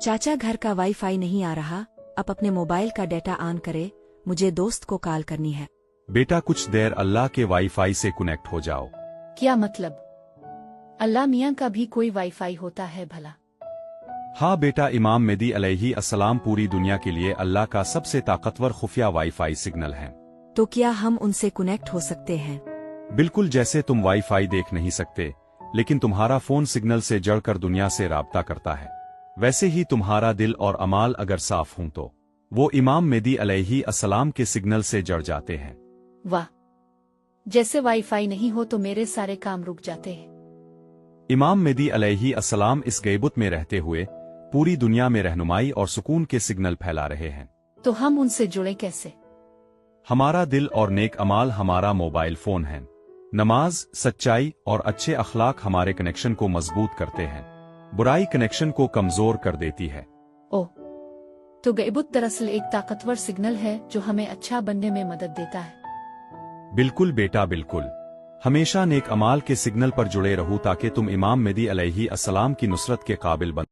चाचा घर का वाईफाई नहीं आ रहा, अब अपने मोबाइल का डेटा ऑन करे, मुझे दोस्त को कॉल करनी है। बेटा कुछ देर अल्लाह के वाईफाई से कनेक्ट हो जाओ। क्या मतलब? अल्लाह मियाँ का भी कोई वाईफाई होता है भला? हाँ बेटा, इमाम मेहदी अलैहि अस्सलाम पूरी दुनिया के लिए अल्लाह का सबसे ताकतवर खुफिया वाईफाई सिग्नल है। तो क्या हम उनसे कनेक्ट हो सकते हैं? बिल्कुल, जैसे तुम वाईफाई देख नहीं सकते लेकिन तुम्हारा फोन सिग्नल से जड़कर दुनिया से राब्ता करता है, वैसे ही तुम्हारा दिल और अमाल अगर साफ हों तो वो इमाम मेहदी अलैहि अस्सलाम के सिग्नल से जड़ जाते हैं। वाह, जैसे वाईफाई नहीं हो तो मेरे सारे काम रुक जाते हैं। इमाम मेहदी अलैहि अस्सलाम इस गैबुत में रहते हुए पूरी दुनिया में रहनुमाई और सुकून के सिग्नल फैला रहे हैं। तो हम उनसे जुड़े कैसे? हमारा दिल और नेक अमाल हमारा मोबाइल फोन है। नमाज, सच्चाई और अच्छे अखलाक हमारे कनेक्शन को मजबूत करते हैं, बुराई कनेक्शन को कमजोर कर देती है। ओह, तो गैबुत दरअसल एक ताकतवर सिग्नल है जो हमें अच्छा बनने में मदद देता है। बिल्कुल बेटा, बिल्कुल। हमेशा नेक अमाल के सिग्नल पर जुड़े रहो ताकि तुम इमाम मेहदी अलैहि अस्सलाम की नुसरत के काबिल बन